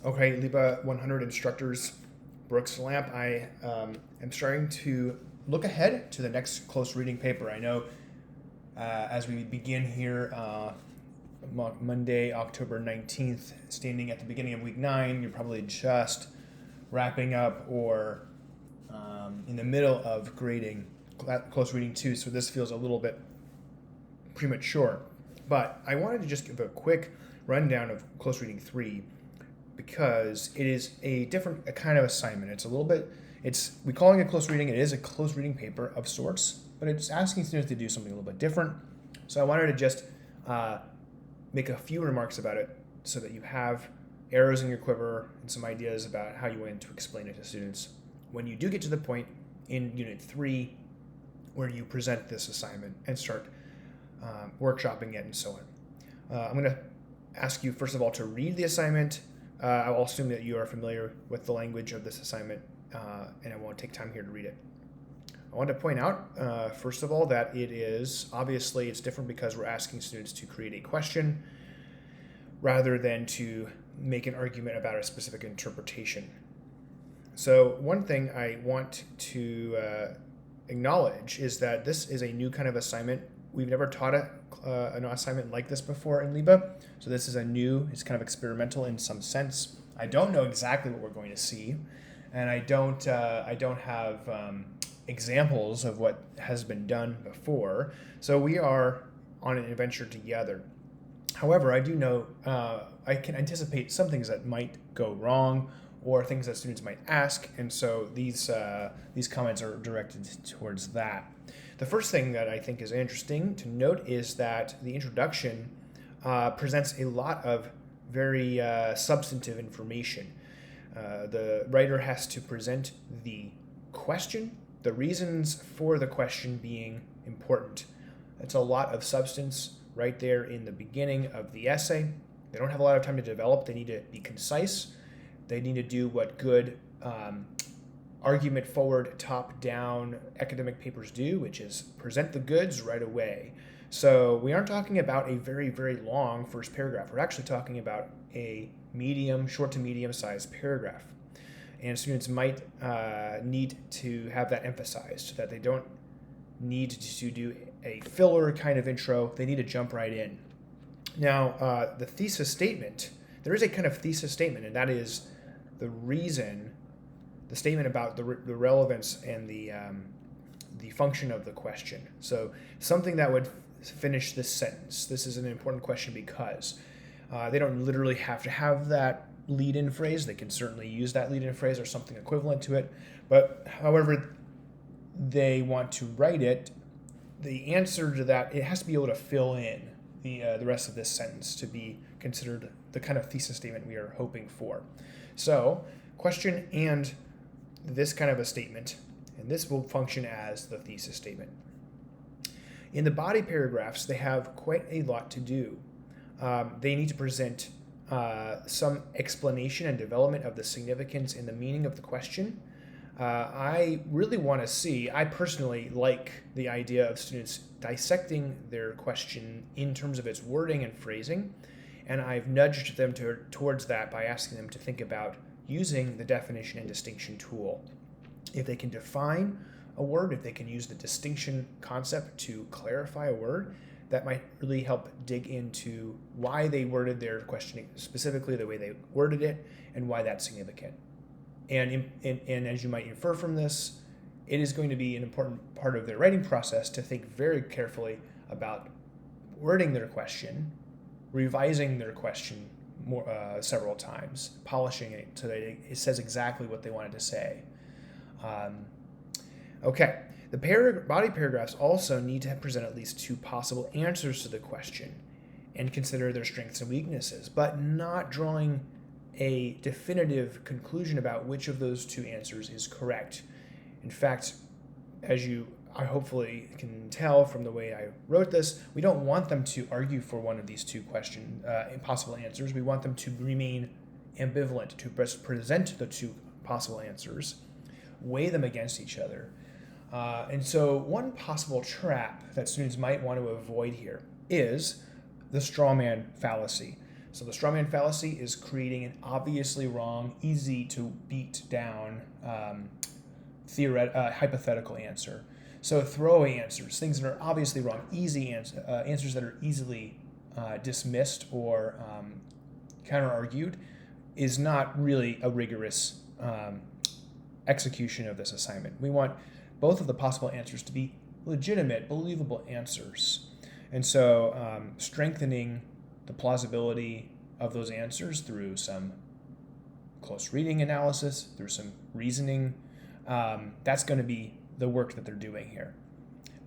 Okay, LIBA 100 instructors, Brooks Lamp. I am starting to look ahead to the next close reading paper. I know as we begin here, Monday, October 19th, standing at the beginning of week 9, you're probably just wrapping up or in the middle of grading close reading 2, so this feels a little bit premature. But I wanted to just give a quick rundown of close reading 3 because it is a kind of assignment. It's a little bit, we're calling it close reading. It is a close reading paper of sorts, but it's asking students to do something a little bit different. So I wanted to just make a few remarks about it so that you have arrows in your quiver and some ideas about how you want to explain it to students when you do get to the point in Unit 3 where you present this assignment and start workshopping it and so on. I'm going to ask you, first of all, to read the assignment. I'll assume that you are familiar with the language of this assignment, and I won't take time here to read it. I want to point out, first of all, that it's different because we're asking students to create a question rather than to make an argument about a specific interpretation. So one thing I want to acknowledge is that this is a new kind of assignment. We've never taught an assignment like this before in LIBA, so this is it's kind of experimental in some sense. I don't know exactly what we're going to see, and I don't have examples of what has been done before, so we are on an adventure together. However, I do know I can anticipate some things that might go wrong or things that students might ask, and so these comments are directed towards that. The first thing that I think is interesting to note is that the introduction presents a lot of very substantive information. The writer has to present the question, the reasons for the question being important. It's a lot of substance right there in the beginning of the essay. They don't have a lot of time to develop. They need to be concise. They need to do what good argument forward, top down academic papers do, which is present the goods right away. So we aren't talking about a very, very long first paragraph. We're actually talking about a short to medium sized paragraph. And students might need to have that emphasized so that they don't need to do a filler kind of intro. They need to jump right in. Now, the thesis statement, there is a kind of thesis statement, and that is the statement about the relevance and the function of the question. So something that would finish this sentence. This is an important question because they don't literally have to have that lead-in phrase. They can certainly use that lead-in phrase or something equivalent to it. But however they want to write it, the answer to that, it has to be able to fill in the rest of this sentence to be considered the kind of thesis statement we are hoping for. So question and this kind of a statement, and this will function as the thesis statement. In the body paragraphs, they have quite a lot to do. They need to present some explanation and development of the significance and the meaning of the question. I really want to see, I personally like the idea of students dissecting their question in terms of its wording and phrasing, and I've nudged them towards that by asking them to think about using the definition and distinction tool. If they can define a word, if they can use the distinction concept to clarify a word, that might really help dig into why they worded their questioning specifically the way they worded it and why that's significant. And as you might infer from this, it is going to be an important part of their writing process to think very carefully about wording their question, revising their question several times, polishing it so that it says exactly what they wanted to say. Okay, the body paragraphs also need to present at least 2 possible answers to the question and consider their strengths and weaknesses, but not drawing a definitive conclusion about which of those 2 answers is correct. In fact, as I hopefully can tell from the way I wrote this, we don't want them to argue for one of these 2 possible answers. We want them to remain ambivalent, to present the 2 possible answers, weigh them against each other. And so one possible trap that students might want to avoid here is the straw man fallacy. So the strawman fallacy is creating an obviously wrong, easy to beat down hypothetical answer. So throwaway answers, things that are obviously wrong, answers that are easily dismissed or counter-argued, is not really a rigorous execution of this assignment. We want both of the possible answers to be legitimate, believable answers. And so strengthening the plausibility of those answers through some close reading analysis, through some reasoning, that's going to be the work that they're doing here.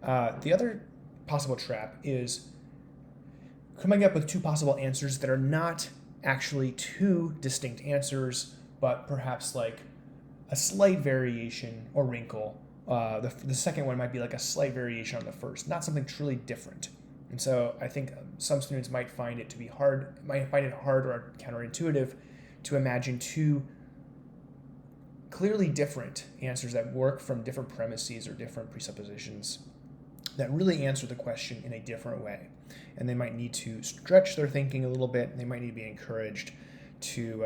The other possible trap is coming up with two possible answers that are not actually two distinct answers, but perhaps like a slight variation or wrinkle. The second one might be like a slight variation on the first, not something truly different. And so I think some students might find it hard or counterintuitive to imagine two clearly different answers that work from different premises or different presuppositions that really answer the question in a different way. And they might need to stretch their thinking a little bit, and they might need to be encouraged to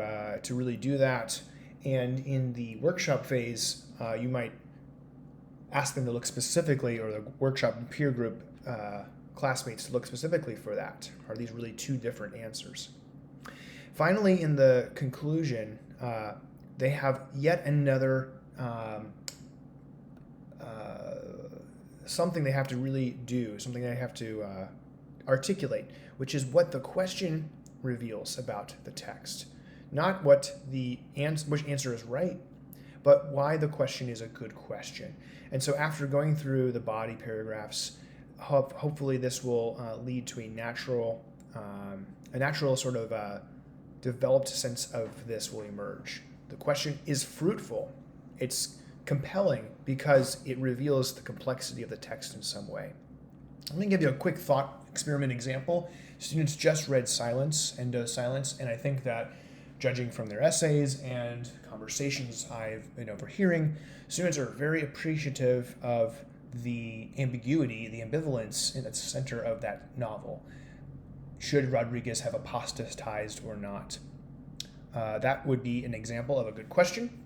really do that. And in the workshop phase, you might ask them to look specifically, or the workshop and peer group classmates to look specifically for that. Are these really two different answers? Finally, in the conclusion, they have yet another something they have to really do, something they have to articulate, which is what the question reveals about the text. Not what which answer is right, but why the question is a good question. And so after going through the body paragraphs, hopefully this will lead to a natural sort of developed sense of this will emerge. The question is fruitful. It's compelling because it reveals the complexity of the text in some way. Let me give you a quick thought experiment example. Students just read Silence, Endo Silence, and I think that judging from their essays and conversations I've been overhearing, students are very appreciative of the ambiguity, the ambivalence in the center of that novel. Should Rodriguez have apostatized or not? That would be an example of a good question.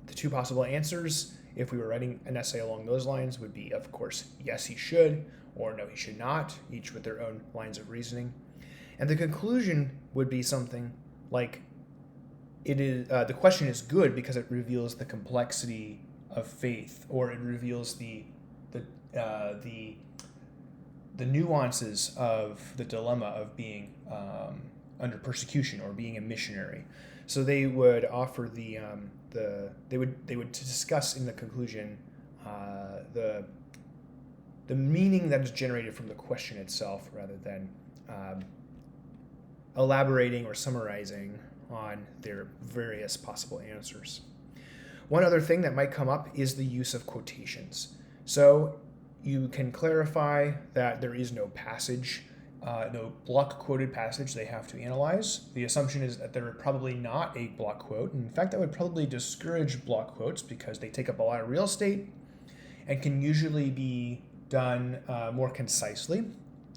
The two possible answers, if we were writing an essay along those lines, would be, of course, yes, he should, or no, he should not, each with their own lines of reasoning. And the conclusion would be something like, the question is good because it reveals the complexity of faith, or it reveals the nuances of the dilemma of being under persecution or being a missionary. So they would offer they would discuss in the conclusion the meaning that is generated from the question itself, rather than elaborating or summarizing on their various possible answers. One other thing that might come up is the use of quotations. So you can clarify that there is no passage, no block quoted passage they have to analyze. The assumption is that there are probably not a block quote. In fact, that would probably discourage block quotes because they take up a lot of real estate and can usually be done more concisely.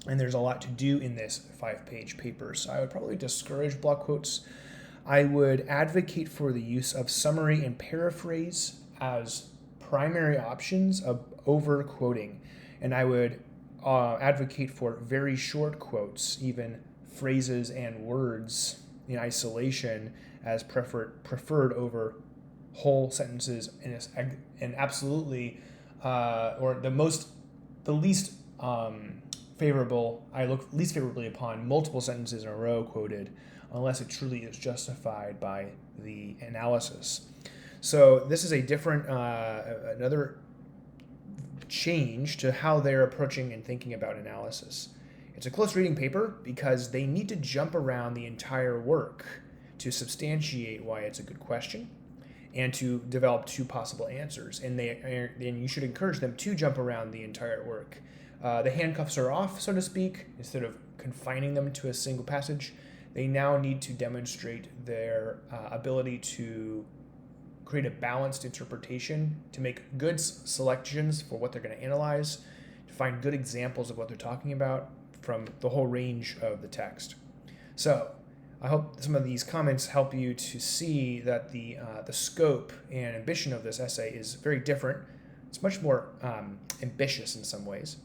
And there's a lot to do in this 5-page paper, so I would probably discourage block quotes. I would advocate for the use of summary and paraphrase as primary options of over-quoting, and I would advocate for very short quotes, even phrases and words in isolation, as preferred over whole sentences, and absolutely, or the least favorable. I look least favorably upon multiple sentences in a row quoted, unless it truly is justified by the analysis. So this is a different, another change to how they're approaching and thinking about analysis. It's a close reading paper because they need to jump around the entire work to substantiate why it's a good question and to develop two possible answers. And you should encourage them to jump around the entire work. The handcuffs are off, so to speak. Instead of confining them to a single passage, they now need to demonstrate their ability to create a balanced interpretation, to make good selections for what they're going to analyze, to find good examples of what they're talking about from the whole range of the text. So I hope some of these comments help you to see that the scope and ambition of this essay is very different. It's much more ambitious in some ways,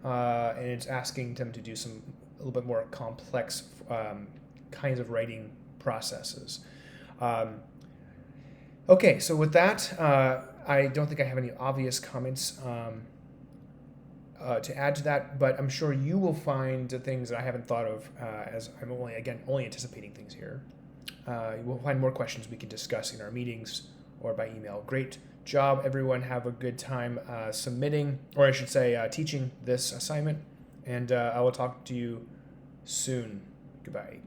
and it's asking them to do a little bit more complex kinds of writing processes. Okay, so with that, I don't think I have any obvious comments to add to that, but I'm sure you will find things that I haven't thought of, as I'm only anticipating things here. You will find more questions we can discuss in our meetings or by email. Great job, everyone. Have a good time submitting, or I should say teaching this assignment, and I will talk to you soon. Goodbye.